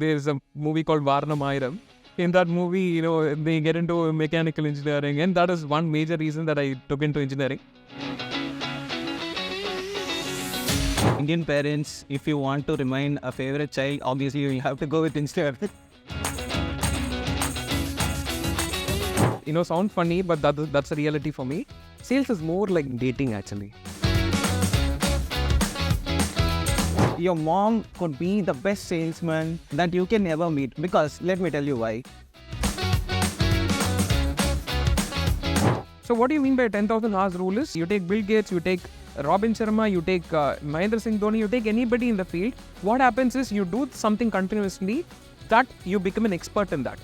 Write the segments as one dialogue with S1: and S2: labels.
S1: there's a movie called Varnamayiram. In that movie, they get into mechanical engineering, and that is one major reason that I took into engineering.
S2: Indian parents, if you want to remain a favorite child, obviously you have to go with engineer.
S1: Sound funny, but that's a reality for me. Sales is more like dating actually.
S2: Your mom could be the best salesman that you can ever meet, because let me tell you why.
S1: So what do you mean by 10,000 hours rule is, you take Bill Gates, you take Robin Sharma, you take Mahendra Singh Dhoni, you take anybody in the field. What happens is you do something continuously that you become an expert in that.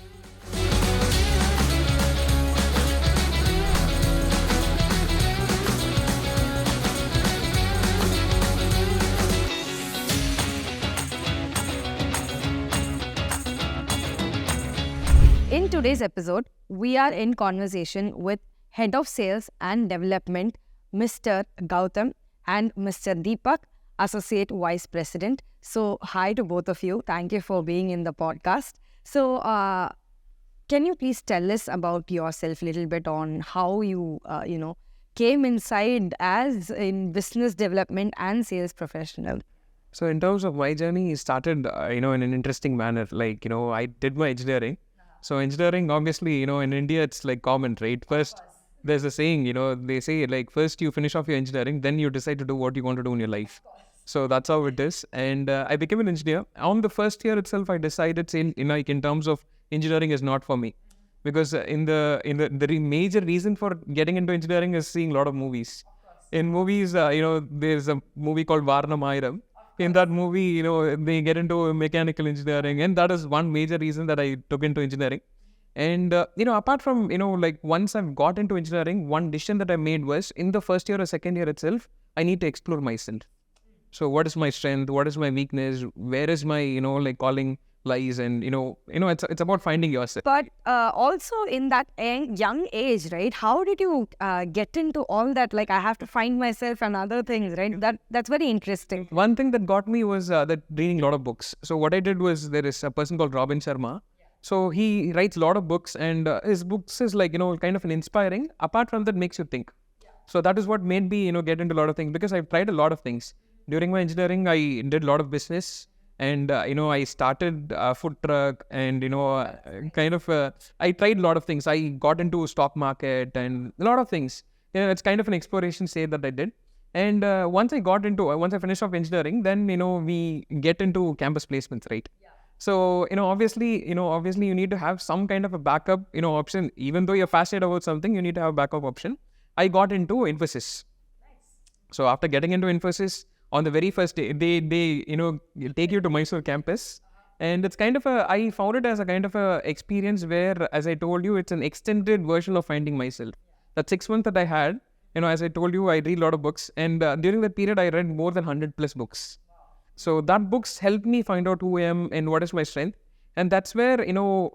S3: In today's episode, we are in conversation with Head of Sales and Development, Mr. Gowtham, and Mr. Deepak, Associate Vice President. So, hi to both of you. Thank you for being in the podcast. So, can you please tell us about yourself a little bit on how you, came inside as in business development and sales professional?
S1: So in terms of my journey, it started, in an interesting manner. I did my engineering. So engineering, obviously, in India, it's like common, right? First, there's a saying, they say first you finish off your engineering, then you decide to do what you want to do in your life. So that's how it is. And I became an engineer. On the first year itself, I decided, in terms of engineering is not for me. Because the major reason for getting into engineering is seeing a lot of movies. In movies, there's a movie called Varnamayiram. In that movie, they get into mechanical engineering, and that is one major reason that I took into engineering. And, apart from, once I've got into engineering, one decision that I made was, in the first year or second year itself, I need to explore myself. So what is my strength? What is my weakness? Where is my, calling lies? And, it's about finding yourself.
S3: But also in that young age, right? How did you get into all that? I have to find myself and other things, right? That's very interesting.
S1: One thing that got me was that reading a lot of books. So what I did was, there is a person called Robin Sharma. So he writes a lot of books, and his books is kind of an inspiring. Apart from that, makes you think. So that is what made me, get into a lot of things, because I've tried a lot of things. During my engineering, I did a lot of business. And, I started a food truck, and, I tried a lot of things. I got into stock market and a lot of things. It's kind of an exploration stage that I did. And once I finished off engineering, then, we get into campus placements, right? Yeah. So, obviously, you need to have some kind of a backup, option. Even though you're passionate about something, you need to have a backup option. I got into Infosys. Nice. So after getting into Infosys, on the very first day, they take you to Mysore campus. And it's I found it as a kind of a experience where, as I told you, it's an extended version of finding myself. That 6 months that I had, as I told you, I read a lot of books. And during that period, I read more than 100 plus books. So that books helped me find out who I am and what is my strength. And that's where,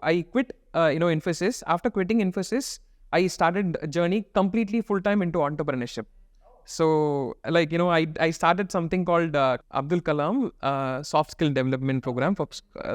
S1: I quit, Infosys. After quitting Infosys, I started a journey completely full-time into entrepreneurship. So, I started something called Abdul Kalam Soft Skill Development Program for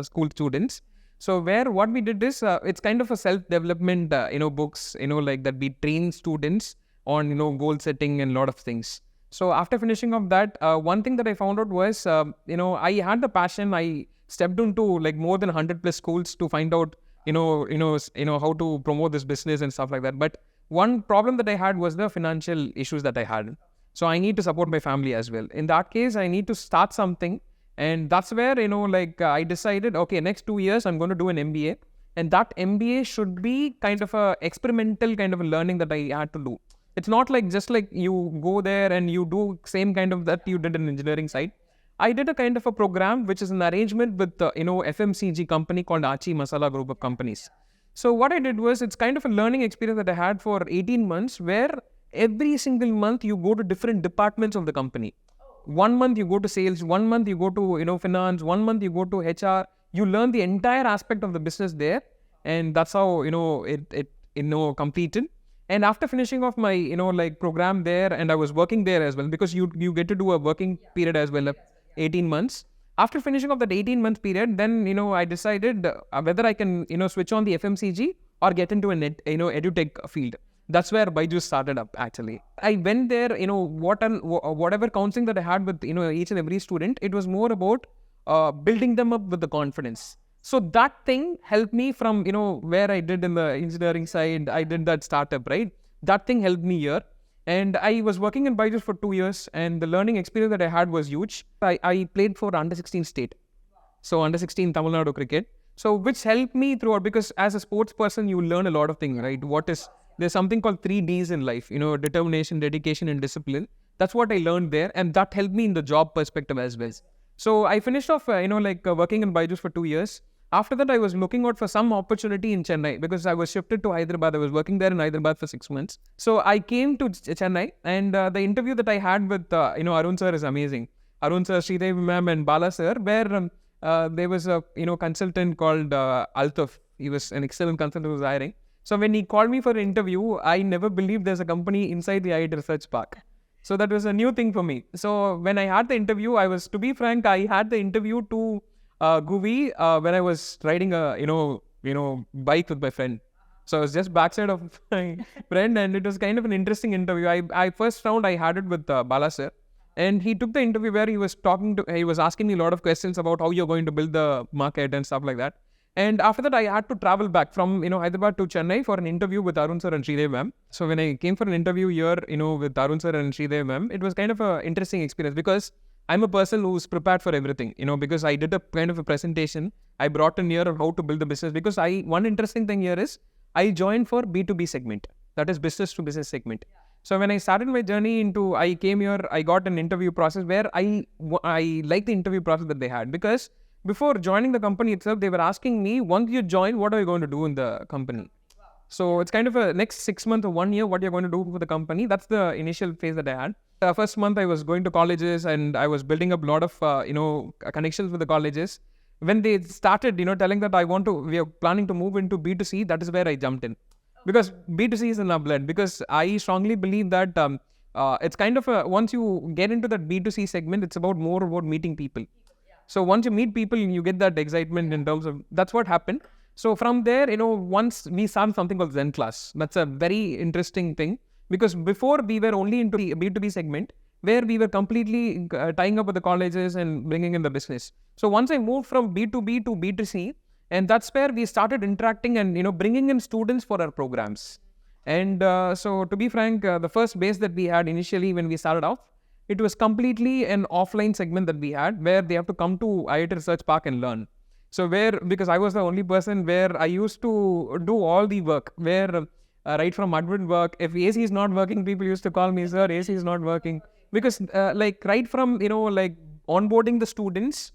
S1: school students. So, what we did is, it's kind of a self-development, books, that we train students on, goal setting and a lot of things. So, after finishing off that, one thing that I found out was, I had the passion. I stepped into more than 100 plus schools to find out, how to promote this business and stuff like that. But one problem that I had was the financial issues that I had. So I need to support my family as well. In that case, I need to start something. And that's where, I decided, okay, next 2 years, I'm going to do an MBA. And that MBA should be kind of a experimental kind of a learning that I had to do. It's not just you go there and you do same kind of that you did in engineering side. I did a kind of a program, which is an arrangement with, FMCG company called Achi Masala Group of Companies. So what I did was, it's kind of a learning experience that I had for 18 months, where every single month you go to different departments of the company. 1 month you go to sales, 1 month you go to, finance, 1 month you go to HR. You learn the entire aspect of the business there. And that's how, it completed. And after finishing off my, program there, and I was working there as well, because you get to do a working period as well, 18 months. After finishing off that 18-month period, then, I decided whether I can, switch on the FMCG or get into an edutech field. That's where Byju's started up, actually. I went there, whatever counseling that I had with, each and every student, it was more about building them up with the confidence. So that thing helped me from, where I did in the engineering side, I did that startup, right? That thing helped me here. And I was working in Byju's for 2 years, and the learning experience that I had was huge. I played for under 16 state. So under 16 Tamil Nadu cricket. So which helped me throughout, because as a sports person, you learn a lot of things, right? There's something called 3 Ds in life, determination, dedication, and discipline. That's what I learned there, and that helped me in the job perspective as well. So I finished off, working in Byju's for 2 years. After that, I was looking out for some opportunity in Chennai because I was shifted to Hyderabad. I was working there in Hyderabad for 6 months. So I came to Chennai, and the interview that I had with, Arun sir is amazing. Arun sir, Sridevi ma'am, and Bala sir, where there was a, consultant called Altaf. He was an excellent consultant who was hiring. So when he called me for an interview, I never believed there's a company inside the IIT Research Park. So that was a new thing for me. So when I had the interview, to be frank, I had the interview to GUVI when I was riding a, bike with my friend. So I was just backside of my friend, and it was kind of an interesting interview. I first round I had it with Bala sir, and he took the interview where he was asking me a lot of questions about how you're going to build the market and stuff like that. And after that, I had to travel back from, Hyderabad to Chennai for an interview with Arun sir and Sridevi ma'am. So when I came for an interview here, with Arun sir and Sridevi ma'am, it was kind of an interesting experience because I'm a person who's prepared for everything, because I did a kind of a presentation. I brought in here on how to build the business because one interesting thing here is I joined for B2B segment. That is business to business segment. So when I started my journey I came here, I got an interview process where I liked the interview process that they had, because before joining the company itself, they were asking me, once you join, what are you going to do in the company? So it's kind of a next 6 months or 1 year, what you're going to do for the company. That's the initial phase that I had. The first month I was going to colleges and I was building up a lot of, connections with the colleges. When they started, telling that we are planning to move into B2C, that is where I jumped in. Because B2C is in our blood. Because I strongly believe that it's kind of once you get into that B2C segment, it's more about meeting people. So once you meet people, you get that excitement in terms of, that's what happened. So from there, once we started something called Zen class. That's a very interesting thing. Because before we were only into the B2B segment, where we were completely tying up with the colleges and bringing in the business. So once I moved from B2B to B2C, and that's where we started interacting and, bringing in students for our programs. And so to be frank, the first base that we had initially when we started off, it was completely an offline segment that we had where they have to come to IIT Research Park and learn. So because I was the only person where I used to do all the work, where right from admin work, if AC is not working, people used to call me, sir, AC is not working. Because right from, onboarding the students,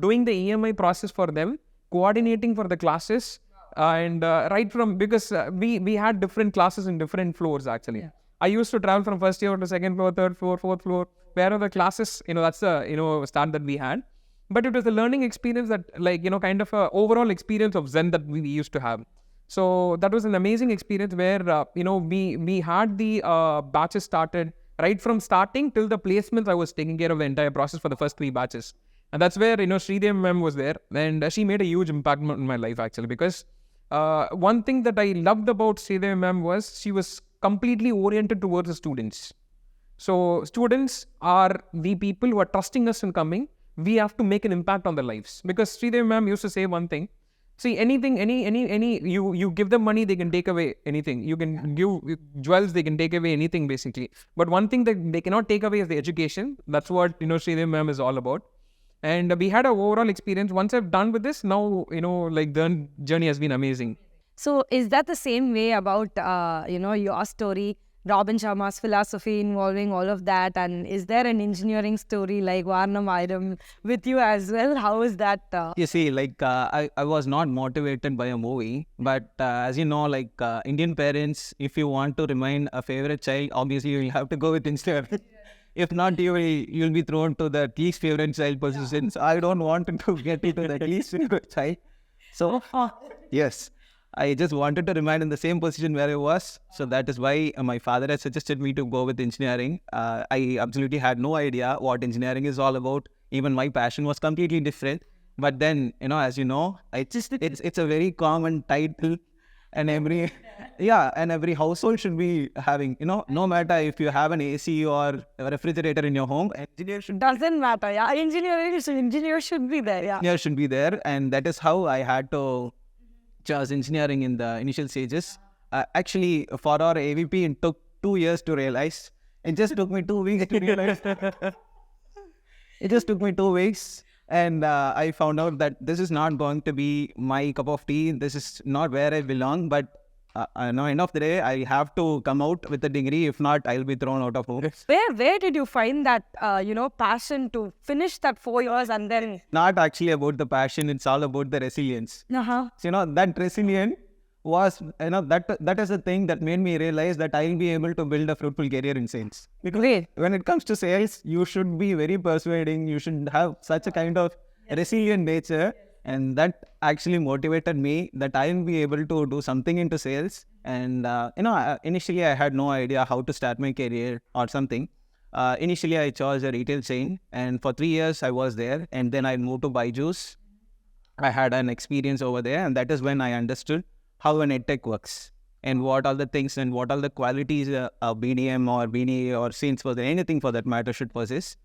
S1: doing the EMI process for them, coordinating for the classes, and right from, because we had different classes in different floors actually. Yeah. I used to travel from first year to second floor, third floor, fourth floor, wherever the classes, that's the, start that we had. But it was a learning experience that kind of a overall experience of Zen that we used to have. So that was an amazing experience where, we had the batches started right from starting till the placements. I was taking care of the entire process for the first 3 batches. And that's where, Sridevi ma'am was there, and she made a huge impact in my life actually, because one thing that I loved about Sridevi ma'am was she was completely oriented towards the students. So students are the people who are trusting us in coming. We have to make an impact on their lives, because Sridevi ma'am used to say one thing. See, anything, you give them money, they can take away anything. You can give jewels, they can take away anything basically. But one thing that they cannot take away is the education. That's what, Sridevi ma'am is all about. And we had an overall experience. Once I've done with this, now, the journey has been amazing.
S3: So is that the same way about, your story, Robin Sharma's philosophy involving all of that? And is there an engineering story like Varnam Item with you as well? How is that?
S2: You see, I was not motivated by a movie, but as you know, Indian parents, if you want to remain a favorite child, obviously you will have to go with engineering. If not, you'll be thrown to the least favorite child position. Yeah. So I don't want to get into the least favorite child. So yes, I just wanted to remain in the same position where I was. So that is why my father has suggested me to go with engineering. I absolutely had no idea what engineering is all about. even my passion was completely different. But then, as you know, it's a very common title, and every household should be having, no matter if you have an AC or a refrigerator in your home, engineer should
S3: Doesn't matter. Yeah, engineer should be there. Yeah.
S2: engineer should be there, and that is how I had to choose engineering in the initial stages. Actually, for our AVP, it took 2 years to realize. It just took me 2 weeks to realize. It just took me 2 weeks, and I found out that this is not going to be my cup of tea. This is not where I belong. But end of the day, I have to come out with a degree. If not, I'll be thrown out of home.
S3: Where did you find that passion to finish that 4 years and then?
S2: Not actually about the passion. It's all about the resilience.
S3: Uh-huh.
S2: So, that resilience was, that is the thing that made me realize that I'll be able to build a fruitful career in sales.
S3: Great.
S2: When it comes to sales, you should be very persuading. You should have such a kind of resilient nature. And that actually motivated me that I'll be able to do something into sales. And, initially I had no idea how to start my career or something. Initially I chose a retail chain, and for 3 years I was there. And then I moved to Byju's. I had an experience over there, and that is when I understood how an edtech works and what all the things and what all the qualities a BDM or BDA or sales person, anything for that matter, should possess.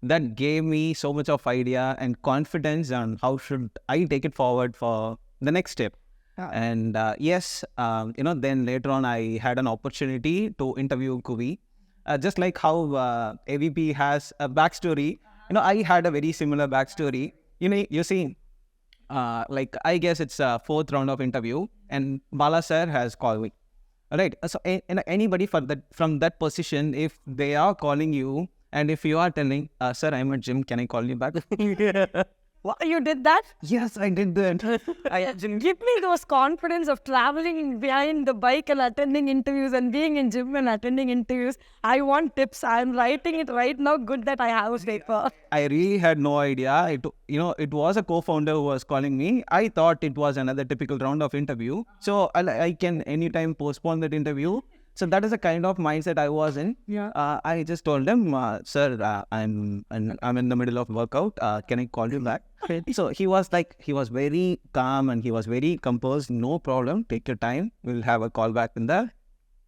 S2: That gave me so much of idea and confidence on how should I take it forward for the next step. And then later on I had an opportunity to interview Guvi. Just like how AVP has a backstory, I had a very similar backstory. You see, I guess it's a 4th round of interview, and Bala sir has called me. Right. So anybody from that position, if they are calling you, and if you are telling, sir, I'm at gym, can I call you back?
S3: What, you did that?
S2: Yes, I did that.
S3: Give me those confidence of traveling behind the bike and attending interviews and being in gym and attending interviews. I want tips. I'm writing it right now. Good that I have a paper.
S2: I really had no idea. It was a co-founder who was calling me. I thought it was another typical round of interview. So I can anytime postpone that interview. So that is the kind of mindset I was in.
S3: Yeah.
S2: I just told him, sir, I'm in the middle of workout. Can I call you back? So he was very calm and he was very composed. No problem. Take your time. We'll have a call back in the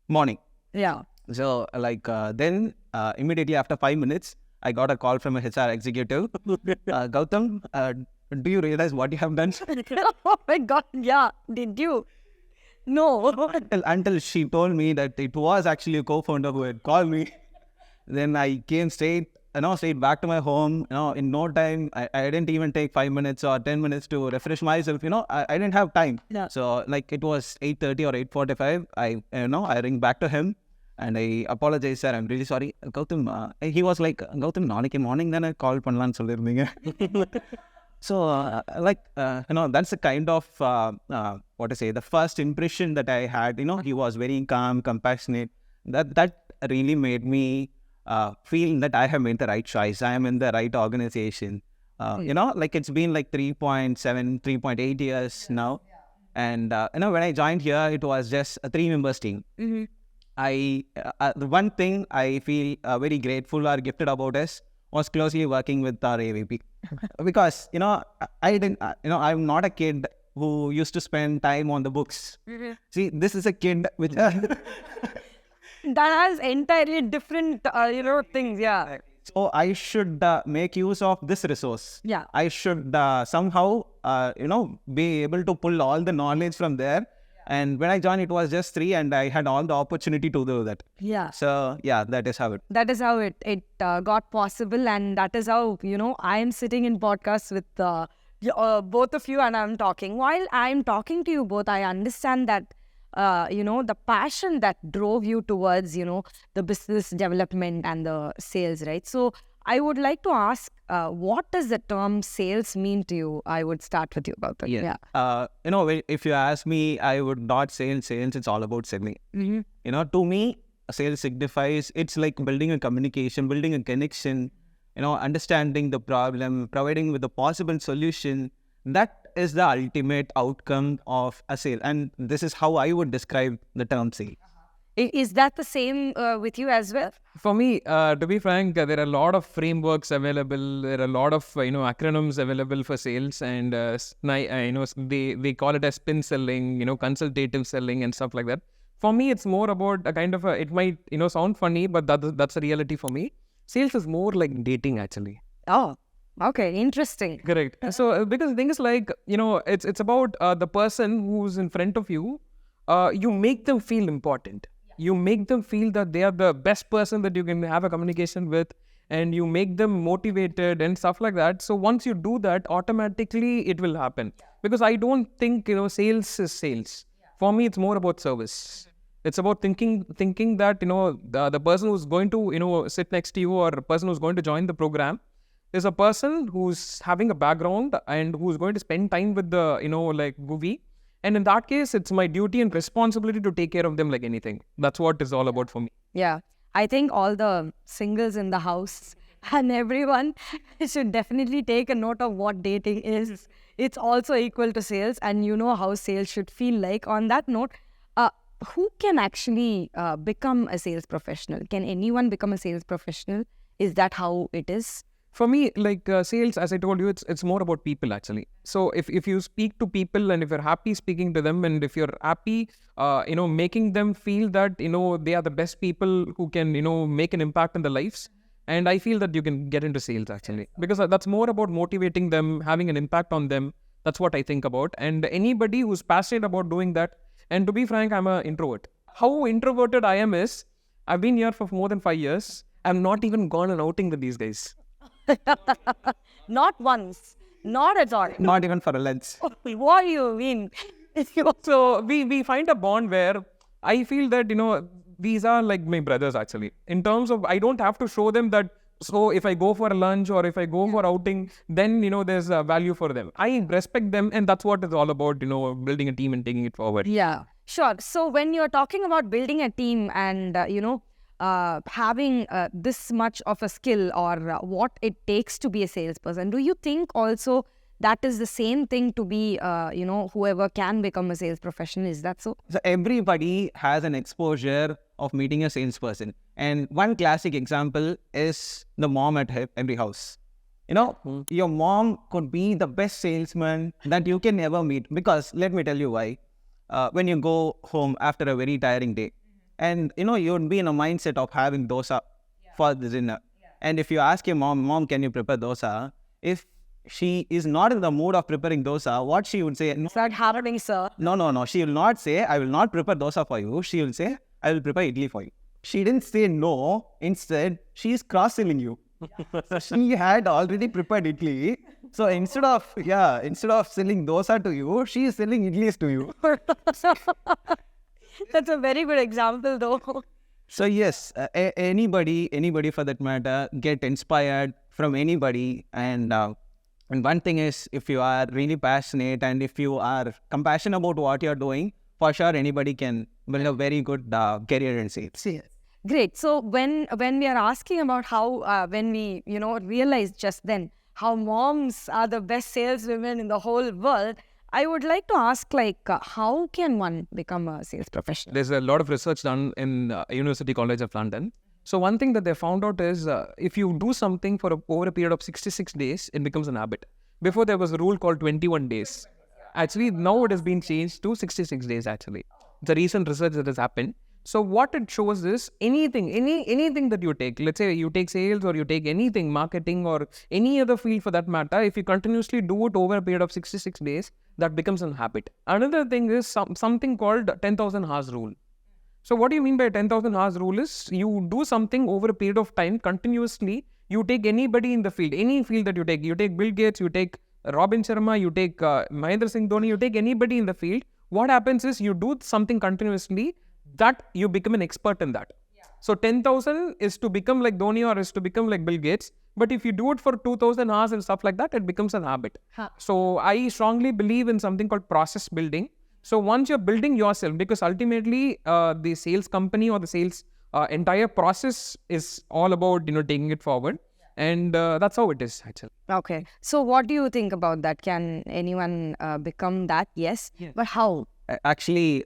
S2: morning.
S3: Yeah.
S2: So then immediately after 5 minutes, I got a call from a HR executive. Gowtham, do you realize what you have done?
S3: Oh my God. Yeah. Did you? No.
S2: Until she told me that it was actually a co-founder who had called me. Then I came straight back to my home. In no time, I didn't even take 5 minutes or 10 minutes to refresh myself. I didn't have time.
S3: Yeah.
S2: So it was 8:30 or 8:45. I ring back to him and I apologize, sir. I'm really sorry. Gowtham, he was like, Gowtham, நாளைக்கு morning தானே call பண்ணலாம்னு சொல்லிருந்தீங்க. So, that's the kind of, the first impression that I had. He was very calm, compassionate. That really made me feel that I have made the right choice. I am in the right organization. It's been 3.7, 3.8 years now. And, when I joined here, it was just a 3-member team. The one thing I feel very grateful or gifted about us was closely working with our AVP. Because, I'm not a kid who used to spend time on the books. See, this is a kid with...
S3: That has entirely different, things. Yeah.
S2: So I should make use of this resource.
S3: Yeah.
S2: I should somehow, be able to pull all the knowledge from there. And when I joined, it was just 3 and I had all the opportunity to do that.
S3: Yeah.
S2: So, yeah, that is how it...
S3: That is how it got possible, and that is how, I am sitting in podcasts with both of you and I'm talking. While I'm talking to you both, I understand that, the passion that drove you towards, the business development and the sales, right? So I would like to ask, what does the term sales mean to you? I would start with you about that.
S2: Yeah. If you ask me, I would not say sales, it's all about selling.
S3: Mm-hmm.
S2: To me, sales signifies, it's like building a communication, building a connection, understanding the problem, providing with a possible solution. That is the ultimate outcome of a sale. And this is how I would describe the term sale.
S3: Is that the same with you as well?
S1: For me, to be frank, there are a lot of frameworks available. There are a lot of acronyms available for sales, and they call it as spin selling, consultative selling, and stuff like that. For me, it's more about a kind of it might sound funny, but that's a reality for me. Sales is more like dating, actually.
S3: Oh, okay, interesting.
S1: Correct. So because the thing is like it's about the person who's in front of you. You make them feel important. You make them feel that they are the best person that you can have a communication with, and you make them motivated and stuff like that. So once you do that, automatically it will happen. Because I don't think sales is sales. For me, it's more about service. It's about thinking that the person who's going to sit next to you, or a person who's going to join the program, is a person who's having a background and who's going to spend time with the like GUVI. And in that case, it's my duty and responsibility to take care of them like anything. That's what it's all about for me.
S3: Yeah, I think all the singles in the house and everyone should definitely take a note of what dating is. It's also equal to sales, and you know how sales should feel like. On that note, who can actually become a sales professional? Can anyone become a sales professional? Is that how it is?
S1: For me, like sales, as I told you, it's more about people actually. So if you speak to people, and if you're happy speaking to them, and if you're happy, making them feel that they are the best people who can make an impact in their lives, and I feel that you can get into sales actually, because that's more about motivating them, having an impact on them. That's what I think about. And anybody who's passionate about doing that, and to be frank, I'm an introvert. How introverted I am is, I've been here for more than 5 years. I'm not even gone an outing with these guys.
S3: Not once, not at all.
S2: Not even for a lunch.
S3: What do you mean?
S1: So we find a bond where I feel that these are like my brothers actually. In terms of, I don't have to show them that. So if I go for a lunch or if I go for outing, then there's a value for them. I respect them, and that's what it's all about. Building a team and taking it forward.
S3: Yeah, sure. So when you're talking about building a team and having this much of a skill, or what it takes to be a salesperson, do you think also that is the same thing to be whoever can become a sales professional? Is that so?
S2: So everybody has an exposure of meeting a salesperson. And one classic example is the mom at every house. Your mom could be the best salesman that you can ever meet. Because let me tell you why. When you go home after a very tiring day, and you would be in a mindset of having dosa for the dinner. And if you ask your mom, can you prepare dosa? If she is not in the mood of preparing dosa, what she would say? No,
S3: Start happening, sir.
S2: no. She will not say, I will not prepare dosa for you. She will say, I will prepare idli for you. She didn't say no. Instead, she is cross-selling you. She had already prepared idli. So instead of selling dosa to you, she is selling idlis to you.
S3: That's a very good example, though.
S2: So yes, anybody for that matter, get inspired from anybody. And one thing is, if you are really passionate and if you are compassionate about what you're doing, for sure anybody can build a very good career in sales.
S3: Great. So when we are asking about how, when we, realized just then how moms are the best saleswomen in the whole world, I would like to ask, how can one become a sales professional?
S1: There's a lot of research done in University College of London. So one thing that they found out is if you do something for over a period of 66 days, it becomes an habit. Before there was a rule called 21 days. Actually, now it has been changed to 66 days actually. It's a recent research that has happened. So what it shows is anything that you take, let's say you take sales or you take anything, marketing or any other field for that matter, if you continuously do it over a period of 66 days, that becomes a habit. Another thing is something called 10,000 hours rule. So what do you mean by 10,000 hours rule is you do something over a period of time continuously. You take anybody in the field, any field that you take Bill Gates, you take Robin Sharma, you take Mahendra Singh Dhoni, you take anybody in the field. What happens is you do something continuously that you become an expert in that. So 10,000 is to become like Dhoni or is to become like Bill Gates. But if you do it for 2,000 hours and stuff like that, it becomes a habit. So I strongly believe in something called process building. So once you're building yourself, because ultimately the sales company or the sales entire process is all about, taking it forward. And that's how it is actually.
S3: Okay. So what do you think about that? Can anyone become that? Yes. But how?
S2: actually,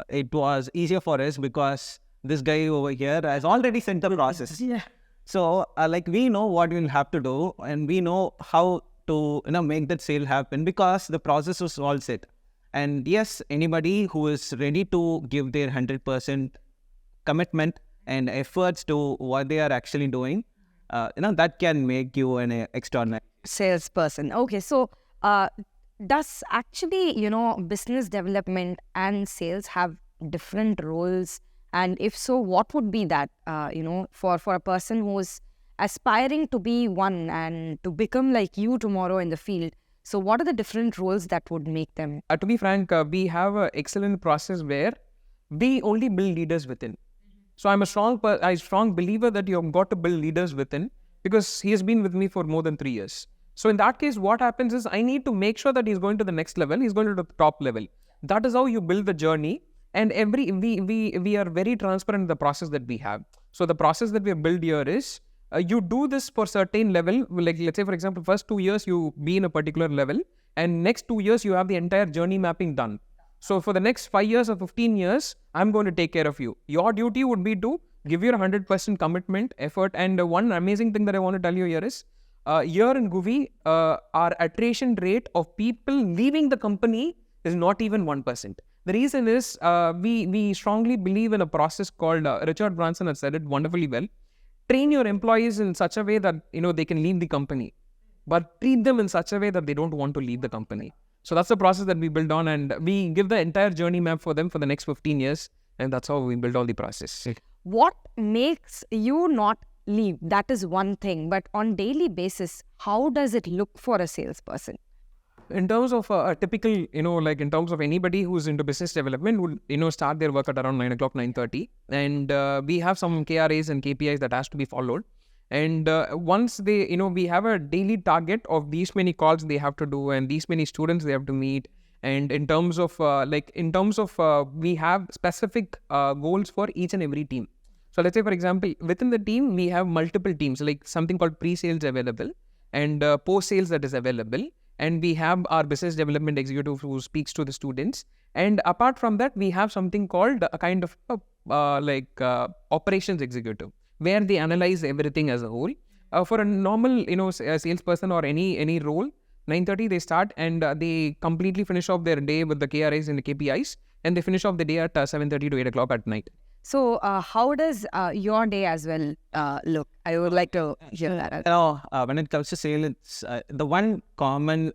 S2: it was easier for us because this guy over here has already sent the process.
S3: Yeah.
S2: So, like, we know what we'll have to do, and we know how to, make that sale happen because the process was all set. And yes, anybody who is ready to give their 100% commitment and efforts to what they are actually doing, that can make you an extraordinary
S3: Salesperson. Okay, so does actually, business development and sales have different roles? And if so, what would be that, for a person who's aspiring to be one and to become like you tomorrow in the field? So what are the different roles that would make them?
S1: To be frank, we have an excellent process where we only build leaders within. So I'm a strong believer that you've got to build leaders within, because he has been with me for more than 3 years. So in that case, what happens is I need to make sure that he's going to the next level, he's going to the top level. That is how you build the journey. And we are very transparent in the process that we have. So the process that we have built here is, you do this for certain level, like let's say for example, first 2 years you be in a particular level, and next 2 years you have the entire journey mapping done. So for the next 5 years or 15 years, I'm going to take care of you. Your duty would be to give your 100% commitment, effort. And one amazing thing that I want to tell you here is, here in GUVI, our attrition rate of people leaving the company is not even 1%. The reason is, we strongly believe in a process called, Richard Branson has said it wonderfully well. Train your employees in such a way that, they can leave the company, but treat them in such a way that they don't want to leave the company. So that's the process that we build on, and we give the entire journey map for them for the next 15 years. And that's how we build all the process.
S3: What makes you not leave? That is one thing. But on daily basis, how does it look for a salesperson?
S1: In terms of a typical, like in terms of anybody who's into business development would, start their work at around 9 o'clock, 9:30. And we have some KRAs and KPIs that has to be followed. And once they, we have a daily target of these many calls they have to do and these many students they have to meet. And in terms of, we have specific goals for each and every team. So let's say, for example, within the team, we have multiple teams, like something called pre-sales available and post-sales that is available. And we have our business development executive who speaks to the students. And apart from that, we have something called a kind of operations executive, where they analyze everything as a whole. For a normal, salesperson or any role, 9:30 they start and they completely finish off their day with the KRIs and the KPIs, and they finish off the day at 7:30 to 8 o'clock at night.
S3: So how does your day as well look? I would like to hear that.
S2: When it comes to sales, it's the one common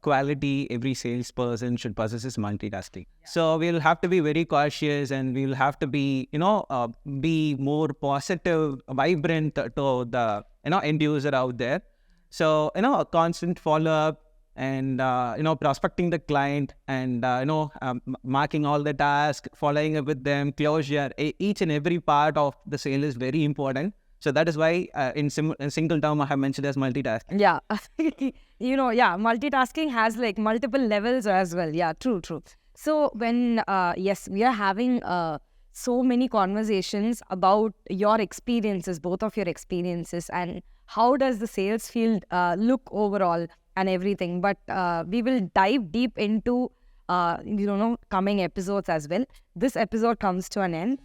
S2: quality every salesperson should possess is multitasking. Yeah. So we'll have to be very cautious, and we'll have to be, be more positive, vibrant to the, end user out there. So, a constant follow-up and, prospecting the client and, marking all the tasks, following up with them, closure, each and every part of the sale is very important. So that is why in single term, I have mentioned as multitasking.
S3: Yeah. Multitasking has like multiple levels as well. Yeah, true. So when, yes, we are having so many conversations about your experiences, both of your experiences, and how does the sales field look overall and everything. But we will dive deep into, coming episodes as well. This episode comes to an end.